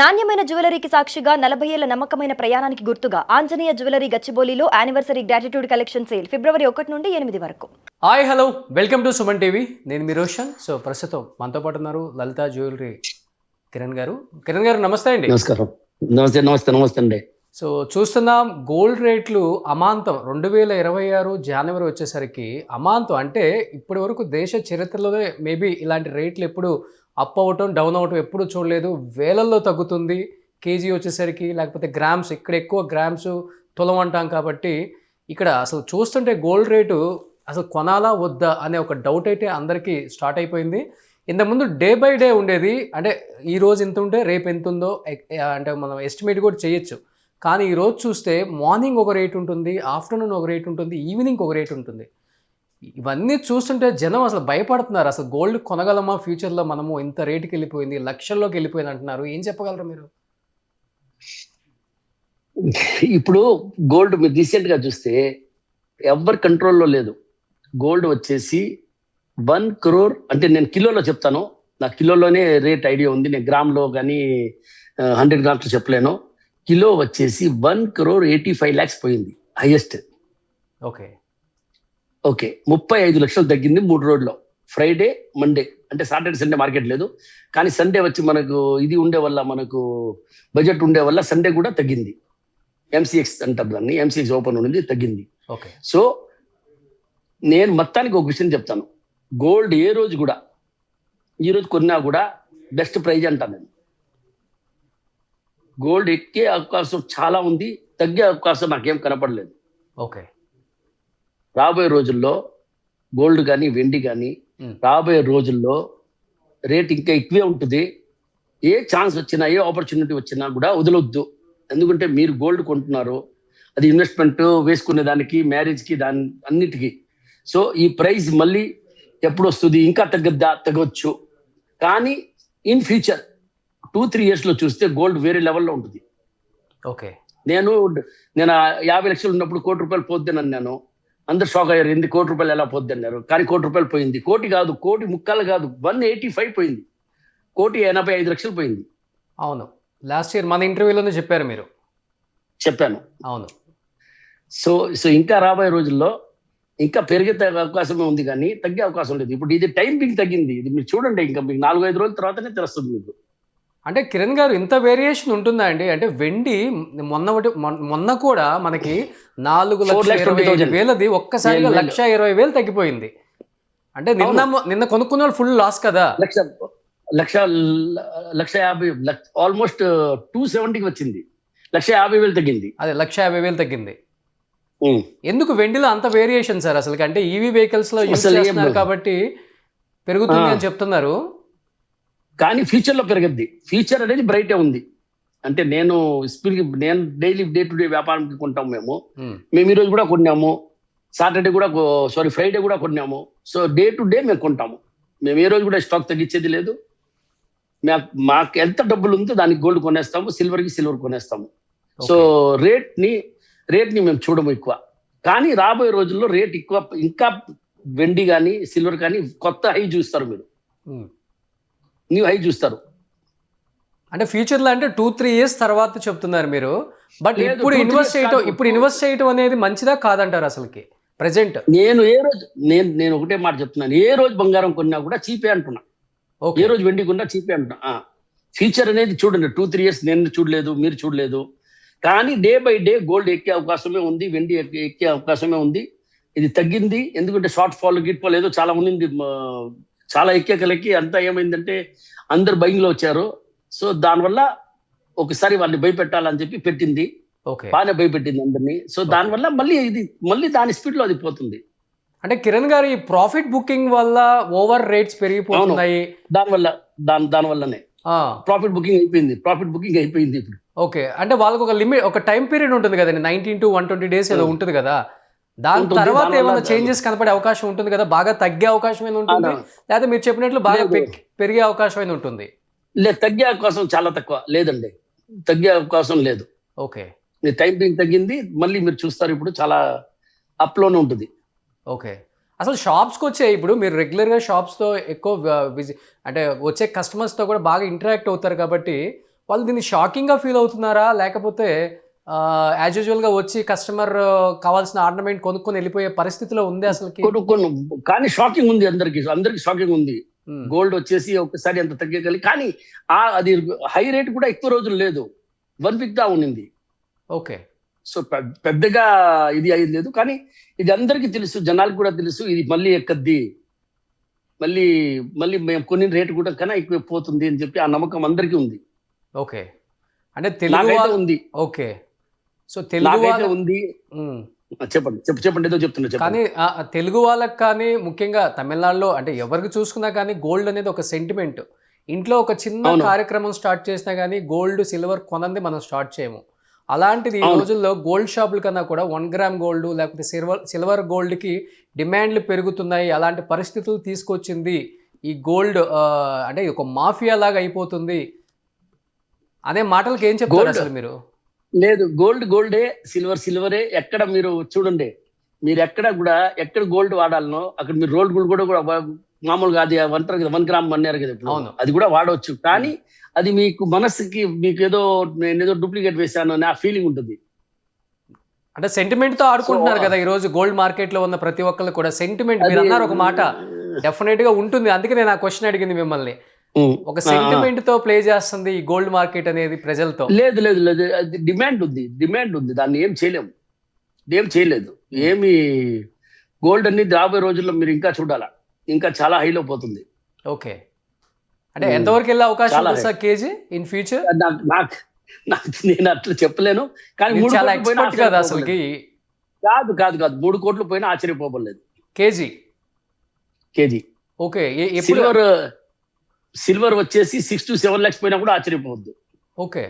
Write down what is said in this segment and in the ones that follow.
నాణ్యమైన జ్యువెలరీకి సాక్షిగా 40 ఏళ్ల నమ్మకమైన ప్రయాణానికి గుర్తుగా ఆంజనేయ జ్యువెలరీ గచ్చిబౌలిలో anniversary gratitude collection sale February 1 నుండి 8 వరకు. Hi hello welcome to Suman TV. నేను మీ రోషన్. సో ప్రస్తుతం మనతో పాటు ఉన్నారు లలిత జ్యువెలరీ కిరణ్ గారు. కిరణ్ గారు నమస్తే అండి. నమస్కారం. నమస్తే అండి. సో చూస్తున్నాం గోల్డ్ రేట్లు అమాంతం 2026 జనవరి వచ్చేసరికి అమాంతం, అంటే ఇప్పటి వరకు దేశ చరిత్రలోనే మేబీ ఇలాంటి రేట్లు ఎప్పుడు అప్ అవటం డౌన్ అవటం ఎప్పుడు చూడలేదు. వేలల్లో తగ్గుతుంది కేజీ వచ్చేసరికి, లేకపోతే గ్రామ్స్, ఇక్కడ ఎక్కువ గ్రామ్స్ తులం అంటాం కాబట్టి ఇక్కడ అసలు చూస్తుంటే గోల్డ్ రేటు అసలు కొనాలా వద్దా అనే ఒక డౌట్ అయితే అందరికీ స్టార్ట్ అయిపోయింది. ఇంతకుముందు డే బై డే ఉండేది, అంటే ఈరోజు ఎంత ఉంటే రేపు ఎంత ఉందో అంటే మనం ఎస్టిమేట్ కూడా చేయొచ్చు. కానీ ఈరోజు చూస్తే మార్నింగ్ ఒక రేట్ ఉంటుంది, ఆఫ్టర్నూన్ ఒక రేట్ ఉంటుంది, ఈవినింగ్ ఒక రేట్ ఉంటుంది. ఇవన్నీ చూస్తుంటే జనం అసలు భయపడుతున్నారు. అసలు గోల్డ్ కొనగలమా ఫ్యూచర్లో, మనము ఇంత రేటుకి వెళ్ళిపోయింది, లక్షల్లోకి వెళ్ళిపోయింది అంటున్నారు. ఏం చెప్పగలరు మీరు? ఇప్పుడు గోల్డ్ మీరు రీసెంట్గా చూస్తే ఎవరి కంట్రోల్లో లేదు. గోల్డ్ వచ్చేసి 1 crore, అంటే నేను కిలోలో చెప్తాను, నా కిలోలోనే రేట్ ఐడియా ఉంది. నేను గ్రామ్లో కానీ 100 grams చెప్పలేను. కిలో వచ్చేసి 1,85 lakhs పోయింది హైయెస్ట్. ఓకే 35 లక్షలు తగ్గింది 3 రోజుల్లో. ఫ్రైడే, మండే, అంటే సాటర్డే సండే మార్కెట్ లేదు, కానీ సండే వచ్చి మనకు ఇది ఉండే వల్ల, మనకు బడ్జెట్ ఉండే వల్ల సండే కూడా తగ్గింది. ఎంసీఎక్స్ అంటారు దాన్ని, ఎంసీఎక్స్ ఓపెన్ ఉంది, తగ్గింది. ఓకే సో నేను మొత్తానికి ఒక విషయం చెప్తాను. గోల్డ్ ఏ రోజు కూడా, ఈ రోజు కొన్నా కూడా బెస్ట్ ప్రైజ్ అంటాను నేను. గోల్డ్ ఎక్కే అవకాశం చాలా ఉంది, తగ్గే అవకాశం నాకేం కనపడలేదు. ఓకే రాబోయే రోజుల్లో గోల్డ్ కానీ వెండి కానీ రాబోయే రోజుల్లో రేట్ ఇంకా ఎక్కువే ఉంటుంది. ఏ ఛాన్స్ వచ్చినా, ఏ ఆపర్చునిటీ వచ్చినా కూడా వదలొద్దు. ఎందుకంటే మీరు గోల్డ్ కొంటున్నారు, అది ఇన్వెస్ట్మెంట్ వేసుకునే దానికి, మ్యారేజ్కి, దాని అన్నిటికీ. సో ఈ ప్రైస్ మళ్ళీ ఎప్పుడు వస్తుంది, ఇంకా తగ్గవచ్చు. కానీ ఇన్ ఫ్యూచర్ 2-3 yearsలో చూస్తే గోల్డ్ వేరే లెవెల్లో ఉంటుంది. ఓకే నేను 50 లక్షలు ఉన్నప్పుడు ₹1,00,00,000 పోద్దని అన్నాను. అందరు షాక్ అయ్యారు, ఎందుకు ₹1,00,00,000 ఎలా పోద్ది అన్నారు. కానీ ₹1,00,00,000 పోయింది. 1,00,00,000 కాదు, 1,50,00,000 కాదు, 185 పోయింది. 1,85,00,000 పోయింది. అవును, లాస్ట్ ఇయర్ మన ఇంటర్వ్యూలోనే చెప్పారు మీరు. చెప్పాను. అవును. సో ఇంకా రాబోయే రోజుల్లో ఇంకా పెరిగే అవకాశమే ఉంది, కానీ తగ్గే అవకాశం లేదు. ఇప్పుడు ఇది టైం మీకు తగ్గింది, ఇది మీరు చూడండి, ఇంకా మీకు 4-5 రోజుల తర్వాతనే తెలుస్తుంది మీకు. అంటే కిరణ్ గారు, ఇంత వేరియేషన్ ఉంటుందా అండి? అంటే వెండి మొన్న కూడా మనకి 4,20,000 ఒక్కసారిగా 1,20,000 తగ్గిపోయింది. అంటే నిన్న కొనుక్కున్న వాళ్ళు ఫుల్ లాస్ కదా. 1,50,000 ఆల్మోస్ట్ 270కి వచ్చింది. 150,000 తగ్గింది. అదే 150,000 తగ్గింది. ఎందుకు వెండిలో అంత వేరియేషన్ సార్ అసలు? అంటే ఈవీ వెహికల్స్ లో యూజ్ చేస్తున్నారు కాబట్టి పెరుగుతుంది అని చెప్తున్నారు. కానీ ఫ్యూచర్లో పెరగద్ది. ఫ్యూచర్ అనేది బ్రైటే ఉంది. అంటే నేను డైలీ డే టు డే వ్యాపారానికి కొంటాం. మేము ఈరోజు కూడా కొన్నాము, సాటర్డే కూడా, ఫ్రైడే కూడా కొన్నాము. సో డే టు డే మేము కొంటాము. మేము ఏ రోజు కూడా స్టాక్ తగ్గించేది లేదు. మాకు ఎంత డబ్బులు ఉందో దానికి గోల్డ్ కొనేస్తాము, సిల్వర్కి సిల్వర్ కొనేస్తాము. సో రేట్ని మేము చూడము ఎక్కువ. కానీ రాబోయే రోజుల్లో రేట్ ఎక్కువ, ఇంకా వెండి కానీ సిల్వర్ కానీ కొత్త హై చూస్తారు, మీరు న్యూ హై చూస్తారు. అంటే ఫ్యూచర్లో, అంటే 2-3 years తర్వాత చెప్తున్నారు మీరు. బట్ ఇప్పుడు ఇన్వెస్ట్ చేయటం అనేది మంచిదా కాదంటారు అసలుకి ప్రెసెంట్? నేను ఒకటే మాట చెప్తున్నాను, ఏ రోజు బంగారం కొన్నా కూడా చీపే అంటున్నా, ఏ రోజు వెండి కొన్నా చీపే అంటున్నా. ఫ్యూచర్ అనేది చూడండి, 2-3 years నేను చూడలేదు, మీరు చూడలేదు. కానీ డే బై డే గోల్డ్ ఎక్కే అవకాశమే ఉంది, వెండి ఎక్కే అవకాశమే ఉంది. ఇది తగ్గింది ఎందుకంటే షార్ట్ ఫాల్ ఏదో చాలా ఉంది, చాలా ఎక్కేకలకి అంతా ఏమైందంటే అందరు బయింగ్లో వచ్చారు. సో దానివల్ల ఒకసారి వాళ్ళని భయపెట్టాలని చెప్పి పెట్టింది, బాగానే భయపెట్టింది అందరినీ. సో దానివల్ల మళ్ళీ దాని స్పీడ్లో అది పోతుంది. అంటే కిరణ్ గారు, ఈ ప్రాఫిట్ బుకింగ్ వల్ల ఓవర్ రేట్స్ పెరిగిపోతున్నాయి. దానివల్లనే ప్రాఫిట్ బుకింగ్ అయిపోయింది ఇప్పుడు. ఓకే, అంటే వాళ్ళకి ఒక లిమిట్, ఒక టైం పీరియడ్ ఉంటుంది కదండి, 19 to 120 days ఏదో ఉంటుంది కదా. దాని తర్వాత ఏమైనా చేంజెస్ కనపడే అవకాశం ఉంటుంది కదా, బాగా తగ్గే అవకాశం ఏమైనా ఉంటుంది, లేదా మీరు చెప్పినట్లు బాగా పెరిగే అవకాశం ఏమైనా ఉంటుంది? లేదు, తగ్గే అవకాశం చాలా తక్కువ, లేదండి, తగ్గే అవకాశం లేదు. ఓకే, టైం తగ్గింది, మళ్ళీ మీరు చూస్తారు ఇప్పుడు చాలా అప్లోనే ఉంటుంది. ఓకే, అసలు షాప్స్కి వచ్చే, ఇప్పుడు మీరు రెగ్యులర్గా షాప్స్తో ఎక్కువ అంటే వచ్చే కస్టమర్స్తో కూడా బాగా ఇంటరాక్ట్ అవుతారు కాబట్టి వాళ్ళు దీన్ని షాకింగ్గా ఫీల్ అవుతున్నారా, లేకపోతే యాజ్ యూజువల్గా వచ్చి కస్టమర్ కావాల్సిన ఆర్నమెంట్ కొనుక్కొని వెళ్ళిపోయే పరిస్థితిలో ఉంది అసలుకి? కొన్ని కానీ షాకింగ్ ఉంది, అందరికి షాకింగ్ ఉంది. గోల్డ్ వచ్చేసి ఒకసారి అంత తగ్గగలి, కానీ అది హై రేట్ కూడా ఎక్కువ రోజులు లేదు, 1 వీక్ దా ఉన్నింది. ఓకే. సో పెద్దగా ఇది అయ్యింది లేదు, కానీ ఇది అందరికీ తెలుసు, జనాలకు కూడా తెలుసు, ఇది మళ్ళీ ఎక్కద్ది, మళ్ళీ మళ్ళీ మేము కొన్ని రేటు కూడా కన్నా ఎక్కువ పోతుంది అని చెప్పి ఆ నమ్మకం అందరికీ ఉంది. ఓకే. అంటే తెలుగు నాకైతే ఉంది. ఓకే. సో తెలుగు నాకైతే ఉంది. చెప్పండి ఏదో చెప్తున్నా. కానీ తెలుగు వాళ్ళకి కానీ ముఖ్యంగా తమిళనాడులో అంటే ఎవరికి చూసుకున్నా కానీ గోల్డ్ అనేది ఒక సెంటిమెంట్. ఇంట్లో ఒక చిన్న కార్యక్రమం స్టార్ట్ చేసినా కానీ గోల్డ్ సిల్వర్ కొనంది మనం స్టార్ట్ చేయము. అలాంటిది ఈ రోజుల్లో గోల్డ్ షాపుల కన్నా కూడా 1 గ్రామ్ గోల్డ్ లేకపోతే సిల్వర్ గోల్డ్కి డిమాండ్లు పెరుగుతున్నాయి. అలాంటి పరిస్థితులు తీసుకొచ్చింది ఈ గోల్డ్. అంటే ఒక మాఫియా లాగా అయిపోతుంది అనే మాటలకి ఏం చెప్తారు అసలు మీరు? లేదు, గోల్డే, సిల్వరే. ఎక్కడ మీరు చూడండి, మీరు ఎక్కడ గోల్డ్ వాడాలనో అక్కడ మీరు రోల్డ్ గోల్డ్ కూడా మామూలుగా అది 1 గ్రామ్ అన్నారు కదా ఇప్పుడు, అది కూడా వాడవచ్చు. కానీ అది మీకు మనసుకి నేనేదో డూప్లికేట్ వేసాను అని ఆ ఫీలింగ్ ఉంటుంది. అంటే సెంటిమెంట్ తో ఆడుకుంటున్నారు కదా ఈ రోజు గోల్డ్ మార్కెట్ లో ఉన్న ప్రతి ఒక్కళ్ళు కూడా. సెంటిమెంట్ మీరు అన్నారు ఒక మాట, డెఫినెట్ గా ఉంటుంది. అందుకే నేను ఆ క్వశ్చన్ అడిగింది మిమ్మల్ని. ఒక సెంటిమెంట్ తో ప్లే చేస్తుంది ఈ గోల్డ్ మార్కెట్ అనేది ప్రజలతో. లేదు, అది డిమాండ్ ఉంది, దాన్ని ఏం చేయలేదు. ఏమి గోల్డ్ అనేది రాబోయే రోజుల్లో మీరు ఇంకా చూడాలా, ఇంకా చాలా హైలో పోతుంది. ఓకే. అంటే ఎంతవరకు వెళ్ళే అవకాశం ఉంది సార్ కేజీ ఇన్ ఫ్యూచర్? నేను అట్లా చెప్పలేను, కానీ 3 చాలా కోట్లు పోయినా ఎక్స్పర్ట్ కదా అసలుకి. కాదు 3 కోట్లు పోయినా ఆశ్చర్యపోలేదు. కేజీ. ఓకే. సిల్వర్ వచ్చేసి 6 to 7 lakhs పోయినా కూడా ఆశ్చర్యపోవద్దు. ఓకే.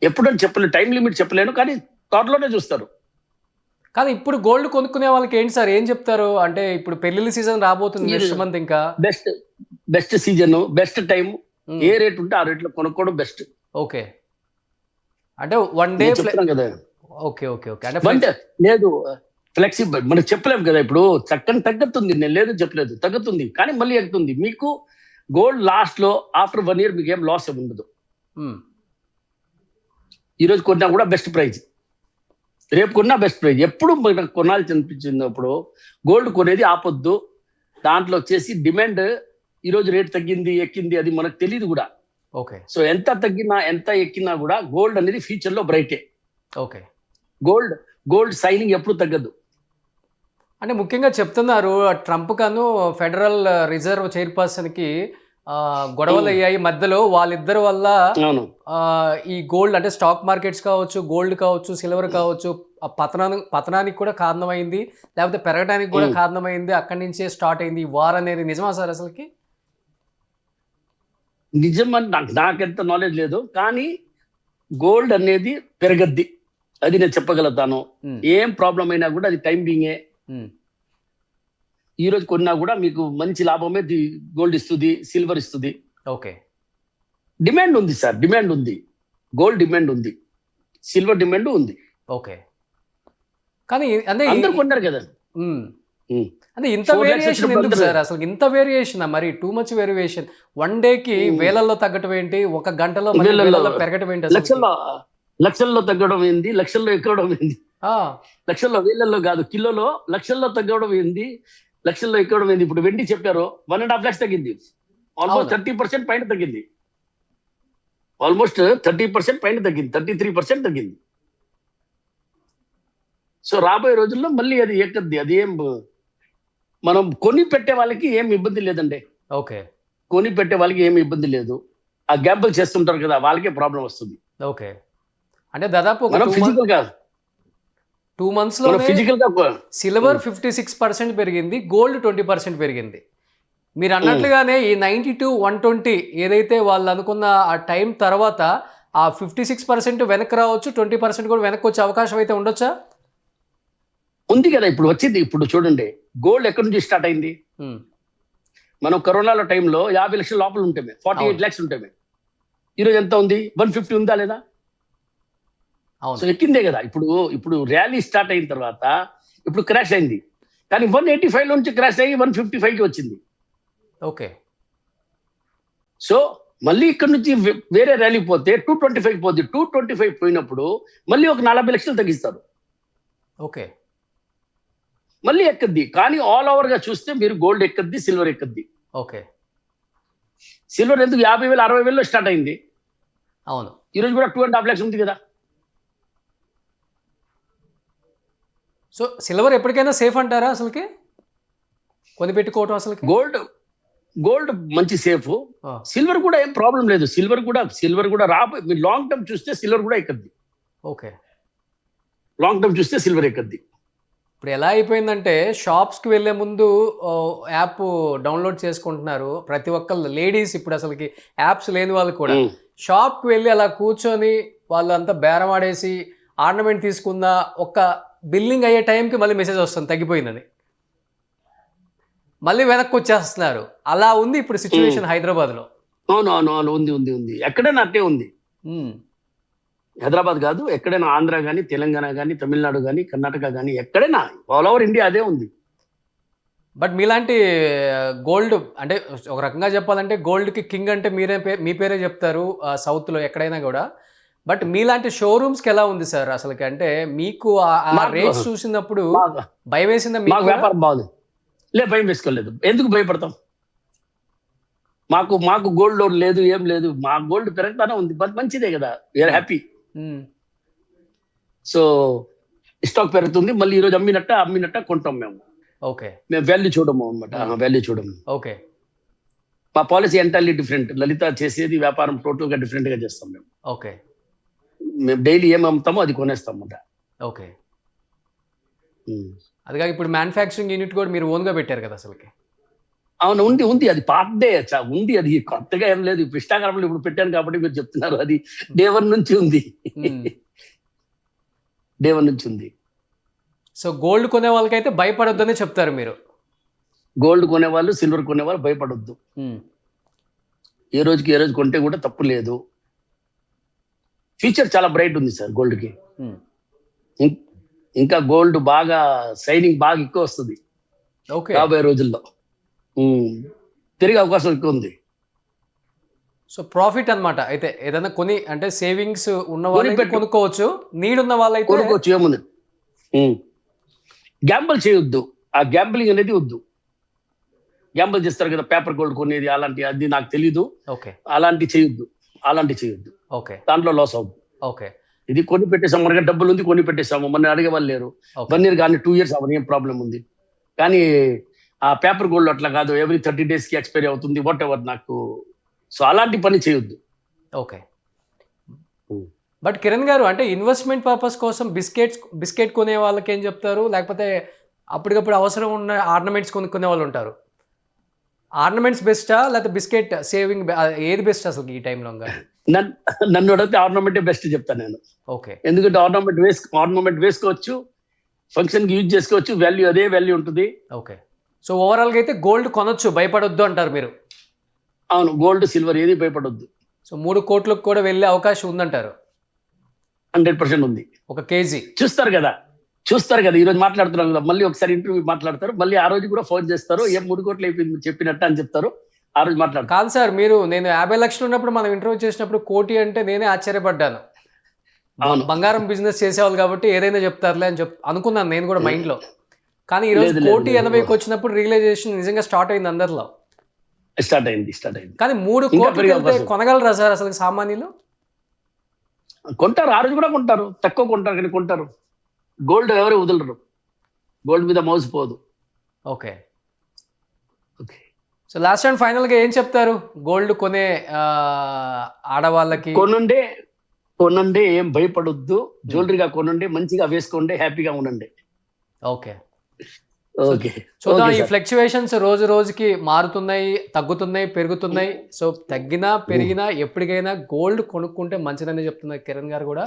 ఎప్పుడని చెప్పలేను, టైం లిమిట్ చెప్పలేను, కానీ త్వరలోనే చూస్తారు. కానీ ఇప్పుడు గోల్డ్ కొనుక్కునే వాళ్ళకి ఏంటి సార్ ఏం చెప్తారు? అంటే ఇప్పుడు పెళ్లిళ్ళ సీజన్ రాబోతుంది నెక్స్ట్ మంత్. ఇంకా బెస్ట్ సీజన్, బెస్ట్ టైం, ఏ రేట్ ఉంటే ఆ రేట్ లో కొనుక్కోవడం బెస్ట్. ఓకే. అంటే 1 డే కదా. ఓకే. అంటే లేదు, ఫ్లెక్సిబుల్ మనకు చెప్పలేము కదా. ఇప్పుడు చక్కని తగ్గుతుంది, నేను లేదు చెప్పలేదు, తగ్గుతుంది, కానీ మళ్ళీ ఎక్కుతుంది. మీకు గోల్డ్ లాస్ట్ లో ఆఫ్టర్ 1 year మీకు ఏం లాస్ ఉండదు. ఈరోజు కొన్నా కూడా బెస్ట్ ప్రైజ్, రేపు కొన్నా బెస్ట్ ప్రైజ్. ఎప్పుడు మనకు కొనాల్సి అనిపించినప్పుడు గోల్డ్ కొనేది ఆపొద్దు. దాంట్లో వచ్చేసి డిమాండ్ ఈరోజు రేట్ తగ్గింది ఎక్కింది అది మనకు తెలియదు కూడా. ఓకే. సో ఎంత తగ్గినా ఎంత ఎక్కినా కూడా గోల్డ్ అనేది ఫ్యూచర్ లో బ్రైటే. ఓకే. గోల్డ్ సైనింగ్ ఎప్పుడు తగ్గదు. అంటే ముఖ్యంగా చెప్తున్నారు ట్రంప్ కను ఫెడరల్ రిజర్వ్ చైర్పర్సన్ కి గొడవలు అయ్యాయి మధ్యలో. వాళ్ళిద్దరి వల్ల ఈ గోల్డ్ అంటే స్టాక్ మార్కెట్స్ కావచ్చు, గోల్డ్ కావచ్చు, సిల్వర్ కావచ్చు పతనానికి కూడా కారణమైంది, లేకపోతే పెరగడానికి కూడా కారణమైంది. అక్కడి నుంచే స్టార్ట్ అయింది ఈ వార్ అనేది. నిజమా సార్ అసలుకి? నిజమని నాకెంత నాలెడ్జ్ లేదు, కానీ గోల్డ్ అనేది పెరగద్ది, అది నేను చెప్పగలుగుతాను. ఏం ప్రాబ్లం అయినా కూడా అది టైం బీయింగే. ఈ రోజు కొన్నా కూడా మీకు మంచి లాభమే గోల్డ్ ఇస్తుంది, సిల్వర్ ఇస్తుంది. ఓకే. డిమాండ్ ఉంది సార్, డిమాండ్ ఉంది, గోల్డ్ డిమాండ్ ఉంది, సిల్వర్ డిమాండ్ ఉంది. ఓకే. కానీ అంటే అందరూ కొన్నారు కదా. అంటే ఇంత వేరియేషన్ ఎందుకు సార్ అసలు? ఇంత వేరియేషన్ మరి టూ మచ్ వేరియేషన్. 1 డేకి వేలల్లో తగ్గటం ఏంటి, 1 గంటలో పెరగటం ఏంటి? లక్షల్లో తగ్గడం ఏంది, లక్షల్లో ఎక్కడం ఏంది, లక్షల్లో వేలల్లో కాదు కిలోలో లక్షల్లో తగ్గడం ఏంది, లక్షల్లో ఎక్కడం ఏంది. ఇప్పుడు వెండి చెప్పారు 1.5 lakhs తగ్గింది, ఆల్మోస్ట్ 30% పైన తగ్గింది, ఆల్మోస్ట్ 30% పైన తగ్గింది, 33% తగ్గింది. సో రాబోయే రోజుల్లో మళ్ళీ అది ఎక్కద్ది. అది ఏం మనం కొని పెట్టే వాళ్ళకి ఏం ఇబ్బంది లేదండి. ఓకే. కొని పెట్టే వాళ్ళకి ఏమి ఇబ్బంది లేదు. ఆ గ్యాంబుల్ చేస్తుంటారు కదా, వాళ్ళకే ప్రాబ్లం వస్తుంది. ఓకే. అంటే దాదాపు 2 months లో సిల్వర్ 56% పెరిగింది, గోల్డ్ 20% పెరిగింది. మీరు అన్నట్లుగానే ఈ 92, 120 ఏదైతే వాళ్ళు అనుకున్న ఆ టైం తర్వాత ఆ 56% వెనక్కి రావచ్చు, 20% కూడా వెనక్కి వచ్చే అవకాశం అయితే ఉండొచ్చా? ఉంది కదా, ఇప్పుడు వచ్చింది. ఇప్పుడు చూడండి గోల్డ్ ఎక్కడి నుంచి స్టార్ట్ అయింది. మనం కరోనాలో టైంలో 50 లక్షల లోపల ఉంటామే, 48 lakhs ఉంటామే. ఈరోజు ఎంత ఉంది, 150 ఉందా లేదా? సో ఎక్కిందే కదా. ఇప్పుడు ర్యాలీ స్టార్ట్ అయిన తర్వాత ఇప్పుడు క్రాష్ అయింది, కానీ 185 నుంచి క్రాష్ అయ్యి 155కి వచ్చింది. ఓకే. సో మళ్ళీ ఇక్కడ నుంచి వేరే ర్యాలీకి పోతే 225 పోద్ది. 225 పోయినప్పుడు మళ్ళీ ఒక 40 లక్షలు తగ్గిస్తారు, ఓకే. మళ్ళీ ఎక్కద్ది. కానీ ఆల్ ఓవర్ గా చూస్తే మీరు గోల్డ్ ఎక్కద్ది, సిల్వర్ ఎక్కద్ది. ఓకే, సిల్వర్ ఎందుకు 50,000 60,000 స్టార్ట్ అయింది, అవును. ఈరోజు కూడా 2.5 లక్షలు ఉంది కదా. సో సిల్వర్ ఎప్పటికైనా సేఫ్ అంటారా అసలుకి కొని పెట్టుకోవటం అసలుకి? గోల్డ్ మంచి సేఫ్, ఆ, సిల్వర్ కూడా ఏం ప్రాబ్లం లేదు. సిల్వర్ కూడా రాబోయే మీరు లాంగ్ టర్మ్ చూస్తే సిల్వర్ కూడా ఎక్కద్ది, ఓకే. లాంగ్ టర్మ్ చూస్తే సిల్వర్ ఎక్కద్ది. ఇప్పుడు ఎలా అయిపోయిందంటే షాప్స్కి వెళ్ళే ముందు యాప్ డౌన్లోడ్ చేసుకుంటున్నారు ప్రతి ఒక్కళ్ళు, లేడీస్ ఇప్పుడు అసలుకి యాప్స్ లేని వాళ్ళు కూడా ఉమ్. షాప్కి వెళ్ళి అలా కూర్చొని వాళ్ళు అంతా బేరం ఆడేసి ఆర్నమెంట్ తీసుకుందా ఒక్క బిల్లింగ్ అయ్యే టైంకి మళ్ళీ మెసేజ్ వస్తుంది తగ్గిపోయిందని, మళ్ళీ వెనక్కి వచ్చేస్తున్నారు. అలా ఉంది ఇప్పుడు సిచ్యువేషన్ హైదరాబాద్లో. అవును ఉంది ఎక్కడైనా అట్టే ఉంది. హైదరాబాద్ కాదు, ఎక్కడైనా ఆంధ్ర కానీ, తెలంగాణ కానీ, తమిళనాడు కానీ, కర్ణాటక కానీ, ఎక్కడైనా ఆల్ ఓవర్ ఇండియా అదే ఉంది. బట్ మీలాంటి గోల్డ్ అంటే ఒక రకంగా చెప్పాలంటే గోల్డ్కి కింగ్ అంటే మీ పేరే చెప్తారు సౌత్లో ఎక్కడైనా కూడా. బట్ మీలాంటి షోరూమ్స్కి ఎలా ఉంది సార్ అసలుకి? అంటే మీకు ఆ రేట్స్ చూసినప్పుడు భయం వేసిందా మాకు మీకు? వ్యాపారం బాగుంది, భయం వేసుకోలేదు. ఎందుకు భయపడతాం? మాకు గోల్డ్ లోన్ లేదు, ఏం లేదు. మా గోల్డ్ పెరుగుతానే ఉంది, బట్ మంచిదే కదా, వీఆర్ హ్యాపీ. సో స్టాక్ పెరుగుతుంది, మళ్ళీ ఈరోజు అమ్మినట్ట కొంటాం మేము. ఓకే, మేము వాల్యూ చూడము అనమాట, వాల్యూ చూడము. ఓకే. మా పాలసీ ఎంటైర్లీ డిఫరెంట్. లలిత చేసేది వ్యాపారం టోటల్ గా డిఫరెంట్ గా చేస్తాం మేము. ఓకే, మేము డైలీ ఏం అమ్ముతామో అది కొనేస్తాం అన్నమాట. ఓకే. అదిగా ఇప్పుడు మ్యానుఫ్యాక్చరింగ్ యూనిట్ కూడా మీరు ఓన్గా పెట్టారు కదా అసలుకి? అవును, ఉంది. అది పాతదే ఉంది, అది కొత్తగా ఏం లేదు. ఇప్పుడు ఇన్స్టాగ్రామ్లో ఇప్పుడు పెట్టాను కాబట్టి మీరు చెప్తున్నారు. అది డే 1 నుంచి ఉంది, డే 1 నుంచి ఉంది. సో గోల్డ్ కొనే వాళ్ళకైతే భయపడొద్దని చెప్తారు మీరు? గోల్డ్ కొనేవాళ్ళు, సిల్వర్ కొనేవాళ్ళు భయపడొద్దు. ఏ రోజుకి కొంటే కూడా తప్పు లేదు. ఫ్యూచర్ చాలా బ్రైట్ ఉంది సార్ గోల్డ్కి. ఇంకా గోల్డ్ బాగా షైనింగ్ బాగా ఎక్కువ వస్తుంది ఓకే, రాబోయే రోజుల్లో. తిరిగే అవకాశం ఎక్కువ ఉంది. సో ప్రాఫిట్ అన్నమాట. అయితే ఏదైనా కొని అంటే సేవింగ్స్ ఉన్న వాళ్ళు కొనుక్కోవచ్చు, నీడ్ ఉన్న వాళ్ళైతే కొనుక్కోవచ్చు, ఏముంది. గ్యాంబుల్ చేయొద్దు, ఆ గ్యాంబులింగ్ అనేది వద్దు. గ్యాంబుల్ చేస్తారు కదా, పేపర్ గోల్డ్ కొనేది అలాంటి, అది నాకు తెలీదు. ఓకే, అలాంటి చేయొద్దు. ఓకే, దాంట్లో లాస్ అవుద్దు. ఓకే. ఇది కొని పెట్టేసాము, మనకి డబ్బులు ఉంది, కొని పెట్టేసాము, మన అడిగే వాళ్ళు లేరు. 1 year కానీ 2 years అవన్నీ ఏం ప్రాబ్లం ఉంది. కానీ ఆ పేపర్ గోల్డ్ అట్లా కాదు, ఎవ్రీ 30 days కి ఎక్స్పైరీ అవుతుంది, వాట్ ఎవర్. నాకు సో అలాంటి పని చేయొద్దు. ఓకే. బట్ కిరణ్ గారు అంటే ఇన్వెస్ట్మెంట్ పర్పస్ కోసం బిస్కెట్ కొనే వాళ్ళకి ఏం చెప్తారు? లేకపోతే అప్పటికప్పుడు అవసరం ఉన్న ఆర్నమెంట్స్ కొనుక్కునే వాళ్ళు ఉంటారు. ఆర్నమెంట్స్ బెస్టా లేకపోతే బిస్కెట్ సేవింగ్ ఏది బెస్ట్ అసలు ఈ టైంలో? నన్ను అడిగితే ఆర్నమెంటే బెస్ట్ చెప్తాను నేను. ఓకే, ఎందుకంటే ఆర్నమెంట్ వేసుకోవచ్చు, ఫంక్షన్ కి యూజ్ చేసుకోవచ్చు, వాల్యూ అదే వాల్యూ ఉంటుంది. ఓకే. సో ఓవరాల్గా అయితే గోల్డ్ కొనొచ్చు, భయపడొద్దు అంటారు మీరు? అవును, గోల్డ్ సిల్వర్ ఏది భయపడొద్దు. సో 3 కోట్లకు కూడా వెళ్ళే అవకాశం ఉందంటారు? 100% ఉంది. 1 kg చూస్తారు కదా ఈ రోజు మాట్లాడుతున్నాం కదా, మళ్ళీ ఒకసారి ఇంటర్వ్యూ మాట్లాడతారు, మళ్ళీ ఆ రోజు కూడా ఫోన్ చేస్తారు, ఏం 3 కోట్లు అయిపోయింది చెప్పినట్టు అని చెప్తారు, ఆ రోజు మాట్లాడతారు. కాదు సార్, నేను 50 లక్షలు ఉన్నప్పుడు మనం ఇంటర్వ్యూ చేసినప్పుడు 1 కోటి అంటే నేనే ఆశ్చర్యపడ్డాను. బంగారం బిజినెస్ చేసేవాళ్ళు కాబట్టి ఏదైనా చెప్తారులే అని అనుకున్నాను నేను కూడా మైండ్లో. కానీ ఈరోజు 1,80,00,000 వచ్చినప్పుడు రియలైజేషన్ నిజంగా స్టార్ట్ అయింది అందరిలో. స్టార్ట్ అయింది. కానీ 3 కోట్లు కొనగలరా సార్ అసలు సామాన్యులు? కొంటారు, ఆ రోజు కూడా కొంటారు, తక్కువ కొంటారు కానీ కొంటారు. గోల్డ్ ఎవరు వదలరు, గోల్డ్ మీద మౌస్ పోదు. ఓకే. సో లాస్ట్ అండ్ ఫైనల్గా ఏం చెప్తారు గోల్డ్ కొనే ఆడవాళ్ళకి? కొనండి, ఏం భయపడొద్దు, జ్యువెలరీగా కొనండి, మంచిగా వేసుకోండి, హ్యాపీగా ఉండండి. ఓకే. చూద్దాం, ఈ ఫ్లక్చువేషన్స్ రోజు రోజుకి మారుతున్నాయి, తగ్గుతున్నాయి, పెరుగుతున్నాయి. సో తగ్గినా పెరిగినా ఎప్పటికైనా గోల్డ్ కొనుక్కుంటే మంచిదని చెప్తున్నారు కిరణ్ గారు కూడా.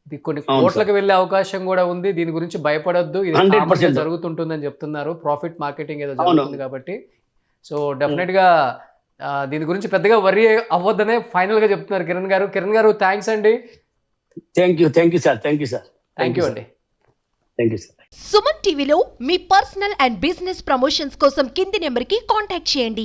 ఇది కొన్ని కోట్లకు వెళ్ళే అవకాశం కూడా ఉంది, దీని గురించి భయపడొద్దు, ఇది 100% జరుగుతుంటుందని చెప్తున్నారు. ప్రాఫిట్ మార్కెటింగ్ ఏదో జరుగుతుంది కాబట్టి. సో డెఫినెట్ గా దీని గురించి పెద్దగా వర్రీ అవ్వద్దనే ఫైనల్ గా చెప్తున్నారు కిరణ్ గారు. థ్యాంక్స్ అండి. Thank you sir. Thank you అండి. సుమన్ టీవీలో మీ పర్సనల్ అండ్ బిజినెస్ ప్రమోషన్స్ కోసం కింది నెంబర్కి కాంటాక్ట్ చేయండి.